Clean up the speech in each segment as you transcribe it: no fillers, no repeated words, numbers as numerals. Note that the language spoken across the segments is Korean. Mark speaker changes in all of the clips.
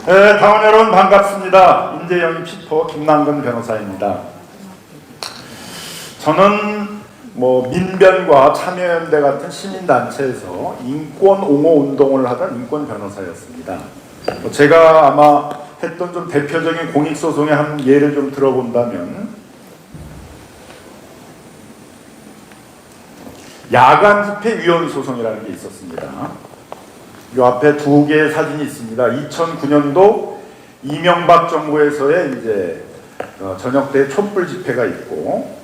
Speaker 1: 네, 당원 여러분 반갑습니다. 인재영입 10호 김남근 변호사입니다. 저는 민변과 참여연대 같은 시민단체에서 인권 옹호 운동을 하던 인권 변호사였습니다. 제가 아마 했던 좀 대표적인 공익소송의 한 예를 좀 들어본다면 야간 집회 위헌 소송이라는 게 있었습니다. 이 앞에 두 개의 사진이 있습니다. 2009년도 이명박 정부에서의 저녁 때 촛불 집회가 있고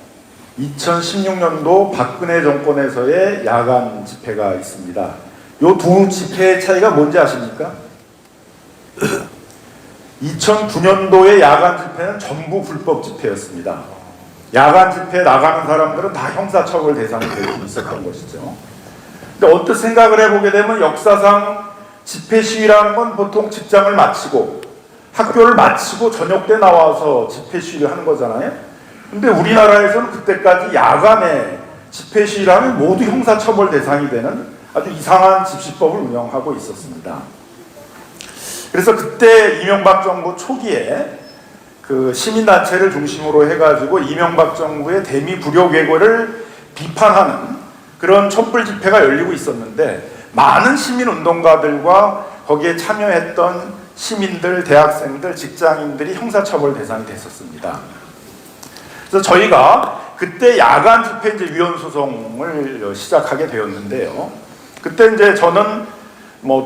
Speaker 1: 2016년도 박근혜 정권에서의 야간 집회가 있습니다. 이 두 집회의 차이가 뭔지 아십니까? 2009년도의 야간 집회는 전부 불법 집회였습니다. 야간 집회에 나가는 사람들은 다 형사처벌 대상이 될 수 있었던 것이죠. 근데 어떤 생각을 해보게 되면 역사상 집회 시위라는 건 보통 직장을 마치고 학교를 마치고 저녁 때 나와서 집회 시위를 하는 거잖아요. 근데 우리나라에서는 그때까지 야간에 집회 시위라면 모두 형사처벌 대상이 되는 아주 이상한 집시법을 운영하고 있었습니다. 그래서 그때 이명박 정부 초기에 그 시민단체를 중심으로 해가지고 이명박 정부의 대미 불효 괴고를 비판하는 그런 촛불 집회가 열리고 있었는데 많은 시민운동가들과 거기에 참여했던 시민들, 대학생들, 직장인들이 형사처벌 대상이 됐었습니다. 그래서 저희가 그때 야간 집회 위헌 소송을 시작하게 되었는데요. 그때 저는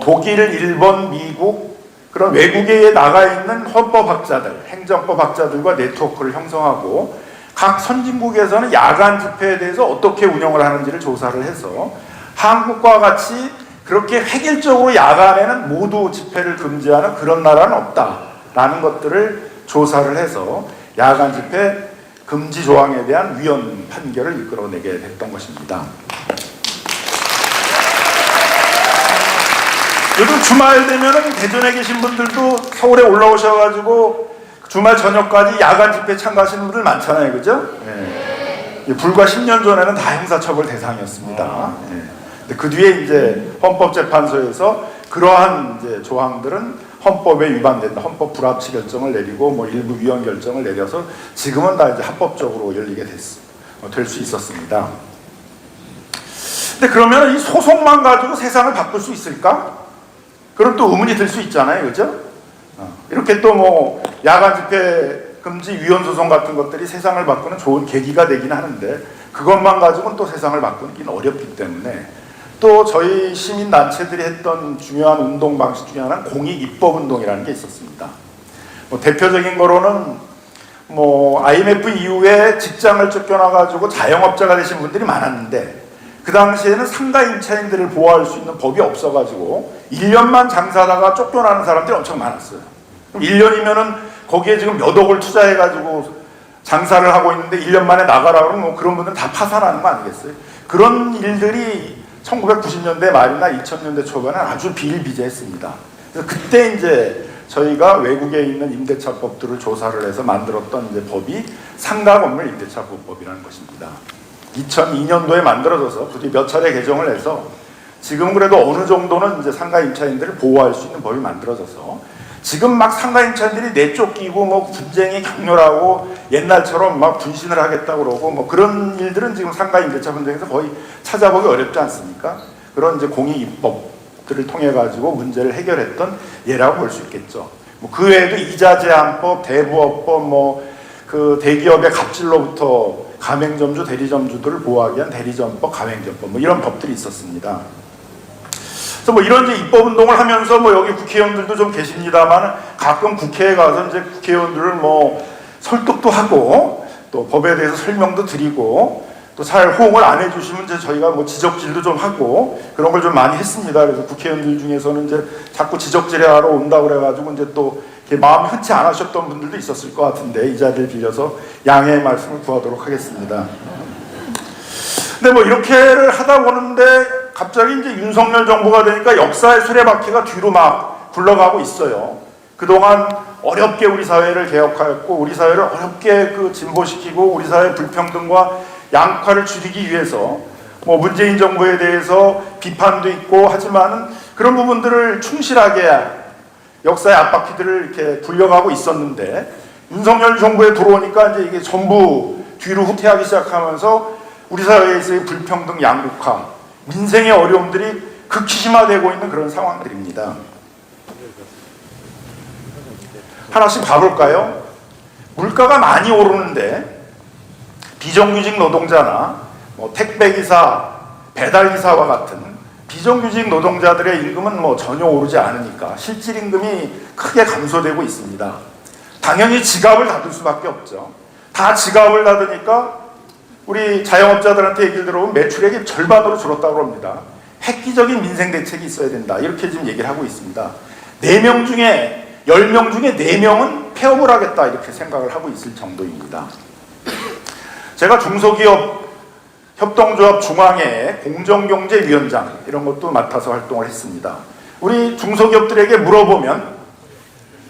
Speaker 1: 독일, 일본, 미국 그런 외국에 나가 있는 헌법학자들, 행정법학자들과 네트워크를 형성하고 각 선진국에서는 야간 집회에 대해서 어떻게 운영을 하는지를 조사를 해서 한국과 같이 그렇게 획일적으로 야간에는 모두 집회를 금지하는 그런 나라는 없다라는 것들을 조사를 해서 야간 집회 금지 조항에 대한 위헌 판결을 이끌어내게 됐던 것입니다. 요즘 주말 되면은 대전에 계신 분들도 서울에 올라오셔가지고 주말 저녁까지 야간 집회 참가하시는 분들 많잖아요, 그죠? 네. 불과 10년 전에는 다 형사처벌 대상이었습니다. 네. 근데 그 뒤에 헌법재판소에서 그러한 조항들은 헌법에 위반된다, 헌법 불합치 결정을 내리고 일부 위헌 결정을 내려서 지금은 다 합법적으로 열리게 될 수 있었습니다. 근데 그러면 이 소송만 가지고 세상을 바꿀 수 있을까? 그럼 또 의문이 들 수 있잖아요, 그죠? 이렇게 또 야간 집회 금지 위헌 소송 같은 것들이 세상을 바꾸는 좋은 계기가 되긴 하는데 그것만 가지고는 또 세상을 바꾸기는 어렵기 때문에 또 저희 시민단체들이 했던 중요한 운동 방식 중에 하나는 공익입법운동이라는 게 있었습니다. 대표적인 거로는 IMF 이후에 직장을 쫓겨나가지고 자영업자가 되신 분들이 많았는데 그 당시에는 상가 임차인들을 보호할 수 있는 법이 없어가지고 1년만 장사하다가 쫓겨나는 사람들이 엄청 많았어요. 그럼 1년이면은 거기에 지금 몇 억을 투자해가지고 장사를 하고 있는데 1년 만에 나가라 그러면 그런 분들은 다 파산하는 거 아니겠어요? 그런 일들이 1990년대 말이나 2000년대 초반에 아주 비일비재했습니다. 그래서 그때 저희가 외국에 있는 임대차법들을 조사를 해서 만들었던 법이 상가건물 임대차보호법이라는 것입니다. 2002년도에 만들어져서 부디 몇 차례 개정을 해서 지금 그래도 어느 정도는 상가 임차인들을 보호할 수 있는 법이 만들어져서 지금 상가 임차인들이 내쫓기고 분쟁이 격렬하고 옛날처럼 분신을 하겠다고 그러고 그런 일들은 지금 상가 임대차 분쟁에서 거의 찾아보기 어렵지 않습니까? 그런 공익입법들을 통해 가지고 문제를 해결했던 예라고 볼 수 있겠죠. 그 외에도 이자 제한법, 대부업법, 그 대기업의 갑질로부터 가맹점주, 대리점주들을 보호하기 위한 대리점법, 가맹점법 이런 법들이 있었습니다. 그래서 이런 입법운동을 하면서 여기 국회의원들도 좀 계십니다만 가끔 국회에 가서 국회의원들을 설득도 하고 또 법에 대해서 설명도 드리고 또 잘 호응을 안 해주시면 저희가 지적질도 좀 하고 그런 걸 좀 많이 했습니다. 그래서 국회의원들 중에서는 자꾸 지적질하러 온다고 그래가지고 또 마음이 흔치 않으셨던 분들도 있었을 것 같은데 이 자리를 빌려서 양해의 말씀을 구하도록 하겠습니다. 근데 이렇게를 하다 보는데 갑자기 윤석열 정부가 되니까 역사의 수레바퀴가 뒤로 굴러가고 있어요. 그동안 어렵게 우리 사회를 개혁하였고 우리 사회를 어렵게 진보시키고 우리 사회의 불평등과 양파를 줄이기 위해서 문재인 정부에 대해서 비판도 있고 하지만 그런 부분들을 충실하게 역사의 앞바퀴들을 이렇게 굴려가고 있었는데 윤석열 정부에 들어오니까 이제 이게 전부 뒤로 후퇴하기 시작하면서 우리 사회에서의 불평등 양극화, 민생의 어려움들이 극심화되고 있는 그런 상황들입니다. 하나씩 봐볼까요? 물가가 많이 오르는데 비정규직 노동자나 택배기사, 배달기사와 같은 비정규직 노동자들의 임금은 전혀 오르지 않으니까 실질 임금이 크게 감소되고 있습니다. 당연히 지갑을 닫을 수밖에 없죠. 다 지갑을 닫으니까 우리 자영업자들한테 얘기를 들어보면 매출액이 절반으로 줄었다고 합니다. 획기적인 민생 대책이 있어야 된다. 이렇게 지금 얘기를 하고 있습니다. 4명 중에 10명 중에 4명은 폐업을 하겠다. 이렇게 생각을 하고 있을 정도입니다. 제가 중소기업 협동조합 중앙회 공정경제위원장 이런 것도 맡아서 활동을 했습니다. 우리 중소기업들에게 물어보면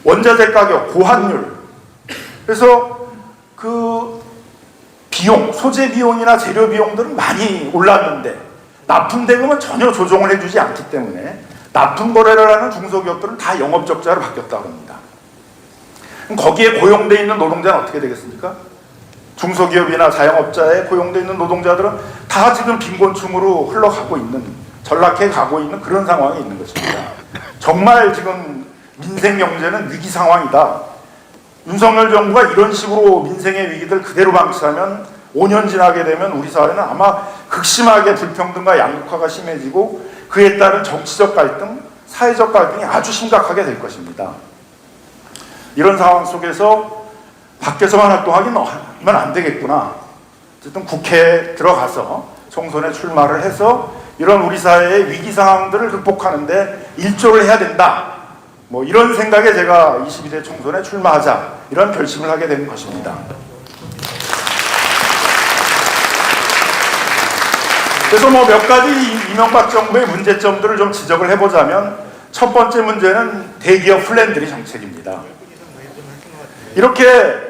Speaker 1: 원자재 가격, 고환율, 그래서 그 비용, 소재 비용이나 재료 비용들은 많이 올랐는데 납품 대금은 전혀 조정을 해주지 않기 때문에 납품 거래를 하는 중소기업들은 다 영업적자로 바뀌었다고 합니다. 그럼 거기에 고용되어 있는 노동자는 어떻게 되겠습니까? 중소기업이나 자영업자에 고용되어 있는 노동자들은 다 지금 빈곤층으로 흘러가고 있는, 전락해 가고 있는 그런 상황이 있는 것입니다. 정말 지금 민생 경제는 위기 상황이다. 윤석열 정부가 이런 식으로 민생의 위기들 그대로 방치하면 5년 지나게 되면 우리 사회는 아마 극심하게 불평등과 양극화가 심해지고 그에 따른 정치적 갈등, 사회적 갈등이 아주 심각하게 될 것입니다. 이런 상황 속에서 밖에서만 활동하기는 안 되겠구나. 어쨌든 국회에 들어가서 총선에 출마를 해서 이런 우리 사회의 위기 상황들을 극복하는데 일조를 해야 된다. 이런 생각에 제가 22대 총선에 출마하자 이런 결심을 하게 된 것입니다. 그래서 몇 가지 이명박 정부의 문제점들을 좀 지적을 해보자면 첫 번째 문제는 대기업 플랜드리 정책입니다. 이렇게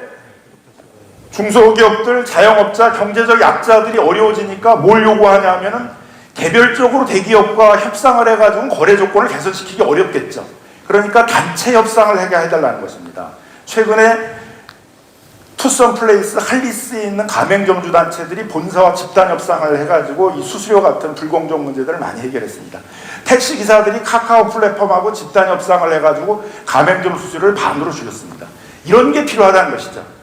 Speaker 1: 중소기업들, 자영업자, 경제적 약자들이 어려워지니까 뭘 요구하냐면은 개별적으로 대기업과 협상을 해가지고 거래 조건을 개선시키기 어렵겠죠. 그러니까 단체 협상을 하게 해달라는 것입니다. 최근에 투썸플레이스, 할리스에 있는 가맹점주 단체들이 본사와 집단 협상을 해가지고 이 수수료 같은 불공정 문제들을 많이 해결했습니다. 택시 기사들이 카카오 플랫폼하고 집단 협상을 해가지고 가맹점 수수료를 반으로 줄였습니다. 이런 게 필요하다는 것이죠.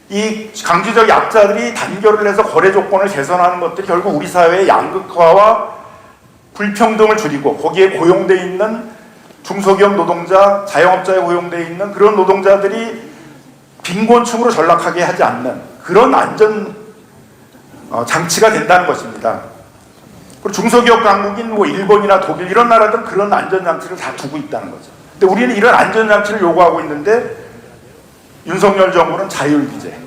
Speaker 1: 이 강제적 약자들이 단결을 해서 거래 조건을 개선하는 것들이 결국 우리 사회의 양극화와 불평등을 줄이고 거기에 고용되어 있는 중소기업 노동자, 자영업자에 고용되어 있는 그런 노동자들이 빈곤층으로 전락하게 하지 않는 그런 안전 장치가 된다는 것입니다. 그리고 중소기업 강국인 일본이나 독일 이런 나라들은 그런 안전장치를 다 두고 있다는 거죠. 근데 우리는 이런 안전장치를 요구하고 있는데 윤석열 정부는 자율규제,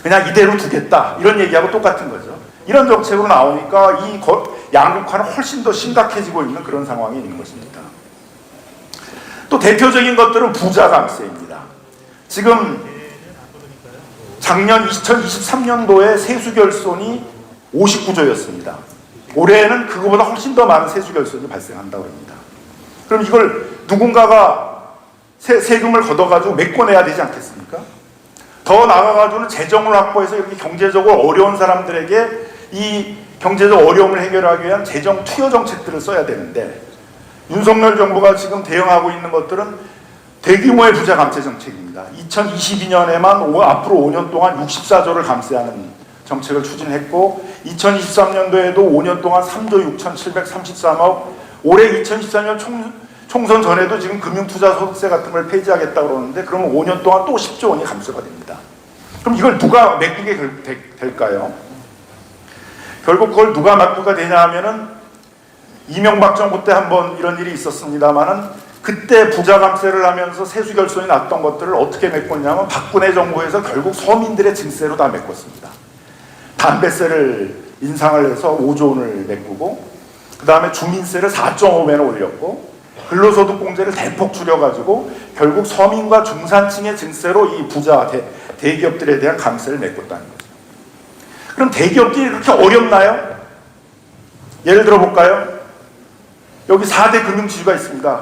Speaker 1: 그냥 이대로 두겠다 이런 얘기하고 똑같은 거죠. 이런 정책으로 나오니까 이 양극화는 훨씬 더 심각해지고 있는 그런 상황이 있는 것입니다. 또 대표적인 것들은 부자 감세입니다. 지금 작년 2023년도에 세수 결손이 59조였습니다. 올해는 그거보다 훨씬 더 많은 세수 결손이 발생한다고 합니다. 그럼 이걸 누군가가 세금을 걷어가지고 메꿔내야 되지 않겠습니까? 더 나아가서는 재정을 확보해서 이렇게 경제적으로 어려운 사람들에게 이 경제적 어려움을 해결하기 위한 재정 투여 정책들을 써야 되는데 윤석열 정부가 지금 대응하고 있는 것들은 대규모의 부자 감세 정책입니다. 2022년에만 앞으로 5년 동안 64조를 감세하는 정책을 추진했고 2023년도에도 5년 동안 3조 6,733억, 올해 2024년 총선 전에도 지금 금융투자소득세 같은 걸 폐지하겠다고 그러는데 그러면 5년 동안 또 10조 원이 감소가 됩니다. 그럼 이걸 누가 메꾸게 될까요? 결국 그걸 누가 메꾸게 되냐 하면은 이명박 정부 때 한번 이런 일이 있었습니다만은 그때 부자 감세를 하면서 세수 결손이 났던 것들을 어떻게 메꿨냐면 박근혜 정부에서 결국 서민들의 증세로 다 메꿨습니다. 담배세를 인상을 해서 5조 원을 메꾸고 그 다음에 주민세를 4.5배나 올렸고 근로소득 공제를 대폭 줄여가지고 결국 서민과 중산층의 증세로 이 부자 대기업들에 대한 감세를 메꿨다는 거죠. 그럼 대기업들이 그렇게 어렵나요? 예를 들어 볼까요? 여기 4대 금융지주가 있습니다.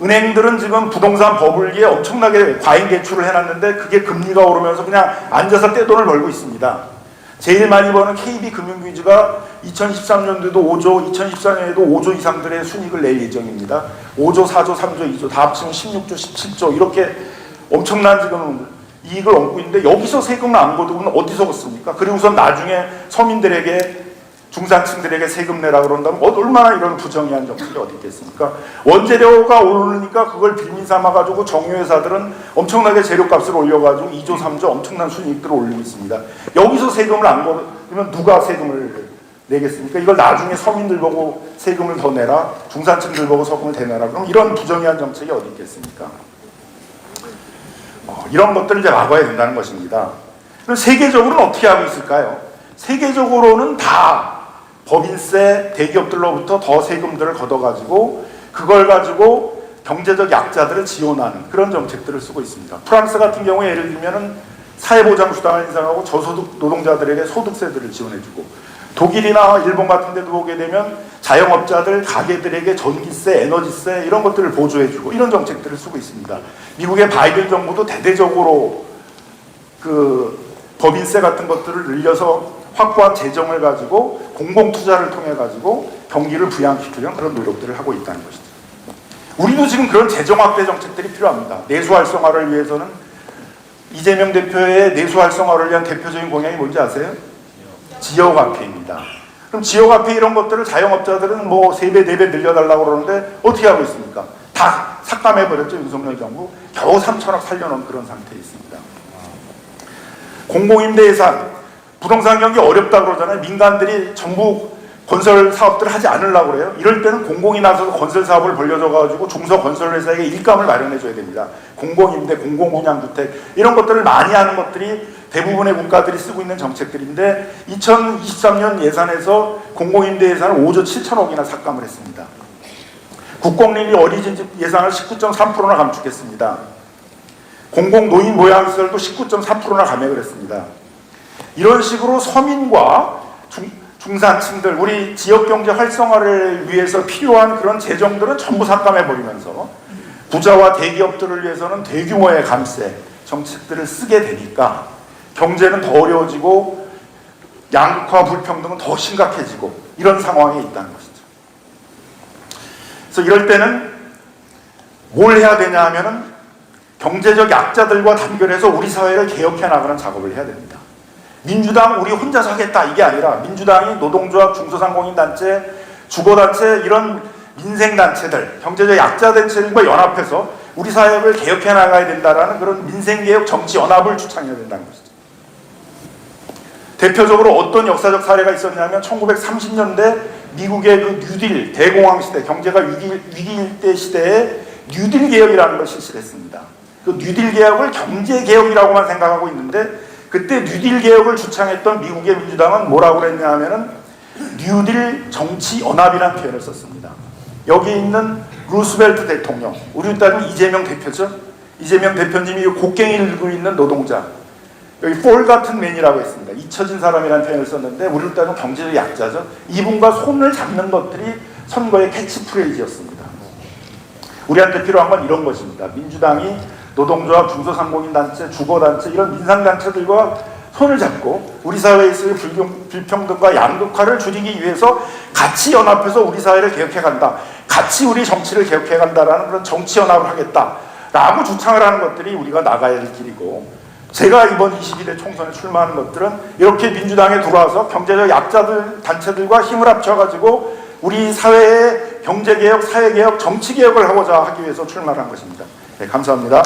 Speaker 1: 은행들은 지금 부동산 버블기에 엄청나게 과잉 대출을 해놨는데 그게 금리가 오르면서 그냥 앉아서 떼돈을 벌고 있습니다. 제일 많이 버는 KB금융위즈가 2013년도에도 5조, 2014년에도 5조 이상들의 순이익을 낼 예정입니다. 5조, 4조, 3조, 2조 다 합치면 16조, 17조 이렇게 엄청난 지금 이익을 얻고 있는데 여기서 세금을 안 걷으면 어디서 걷습니까? 그리고선 나중에 서민들에게 중산층들에게 세금 내라 그런다면 얼마나 이런 부정의한 정책이 어디 있겠습니까? 원재료가 오르니까 그걸 빌미 삼아가지고 정유회사들은 엄청나게 재료값을 올려가지고 2조, 3조 엄청난 순이익들을 올리고 있습니다. 여기서 세금을 안 걸으면 누가 세금을 내겠습니까? 이걸 나중에 서민들 보고 세금을 더 내라, 중산층들 보고 세금을 더 내라. 그럼 이런 부정의한 정책이 어디 있겠습니까? 이런 것들을 이제 막아야 된다는 것입니다. 그럼 세계적으로는 어떻게 하고 있을까요? 세계적으로는 다 법인세, 대기업들로부터 더 세금들을 걷어가지고 그걸 가지고 경제적 약자들을 지원하는 그런 정책들을 쓰고 있습니다. 프랑스 같은 경우에 예를 들면은 사회보장수당을 인상하고 저소득 노동자들에게 소득세들을 지원해주고, 독일이나 일본 같은 데도 보게 되면 자영업자들, 가게들에게 전기세, 에너지세 이런 것들을 보조해주고 이런 정책들을 쓰고 있습니다. 미국의 바이든 정부도 대대적으로 그 법인세 같은 것들을 늘려서 확보한 재정을 가지고 공공투자를 통해 가지고 경기를 부양시키려는 그런 노력들을 하고 있다는 것이죠. 우리도 지금 그런 재정 확대 정책들이 필요합니다. 내수 활성화를 위해서는 이재명 대표의 내수 활성화를 위한 대표적인 공약이 뭔지 아세요? 지역화폐입니다. 그럼 지역화폐 이런 것들을 자영업자들은 뭐 3배, 4배 늘려달라고 그러는데 어떻게 하고 있습니까? 다 삭감해버렸죠. 윤석열 정부. 겨우 3천억 살려놓은 그런 상태에 있습니다. 공공임대 예산, 부동산 경기 어렵다 그러잖아요. 민간들이 전부 건설 사업들을 하지 않으려고 그래요. 이럴 때는 공공이 나서서 건설 사업을 벌려줘가지고 중소건설회사에게 일감을 마련해줘야 됩니다. 공공임대, 공공분양주택 이런 것들을 많이 하는 것들이 대부분의 국가들이 쓰고 있는 정책들인데 2023년 예산에서 공공임대 예산을 5조 7천억이나 삭감을 했습니다. 국공립이 어린이집 예산을 19.3%나 감축했습니다. 공공노인 모양시설도 19.3%나 감액을 했습니다. 이런 식으로 서민과 중산층들, 우리 지역경제 활성화를 위해서 필요한 그런 재정들은 전부 삭감해버리면서 부자와 대기업들을 위해서는 대규모의 감세 정책들을 쓰게 되니까 경제는 더 어려워지고 양극화 불평등은 더 심각해지고 이런 상황에 있다는 것이죠. 그래서 이럴 때는 뭘 해야 되냐 하면은 경제적 약자들과 단결해서 우리 사회를 개혁해 나가는 작업을 해야 됩니다. 민주당 우리 혼자서 하겠다 이게 아니라 민주당이 노동조합, 중소상공인단체, 주거단체 이런 민생단체들, 경제적 약자단체들과 연합해서 우리 사회를 개혁해 나가야 된다라는 그런 민생개혁 정치연합을 주창해야 된다는 것이죠. 대표적으로 어떤 역사적 사례가 있었냐면 1930년대 미국의 그 뉴딜 대공황 시대, 경제가 위기일 때 시대에 뉴딜 개혁이라는 걸 실시를 했습니다. 그 뉴딜 개혁을 경제 개혁이라고만 생각하고 있는데 그때 뉴딜 개혁을 주창했던 미국의 민주당은 뭐라고 그랬냐 하면은 뉴딜 정치연합이라는 표현을 썼습니다. 여기 있는 루스벨트 대통령, 우리 따르면 이재명 대표죠. 이재명 대표님이 곡괭이를 들고 있는 노동자, 여기 폴 같은 맨이라고 했습니다. 잊혀진 사람이라는 표현을 썼는데 우리로 따르면 경제적 약자죠. 이분과 손을 잡는 것들이 선거의 캐치프레이즈였습니다. 우리한테 필요한 건 이런 것입니다. 민주당이 노동조합, 중소상공인단체, 주거단체 이런 민상단체들과 손을 잡고 우리 사회에서의 불평등과 양극화를 줄이기 위해서 같이 연합해서 우리 사회를 개혁해간다. 같이 우리 정치를 개혁해간다라는 그런 정치연합을 하겠다라고 주창을 하는 것들이 우리가 나가야 할 길이고, 제가 이번 22대 총선에 출마하는 것들은 이렇게 민주당에 들어와서 경제적 약자들 단체들과 힘을 합쳐가지고 우리 사회의 경제개혁, 사회개혁, 정치개혁을 하고자 하기 위해서 출마를 한 것입니다. 네, 감사합니다.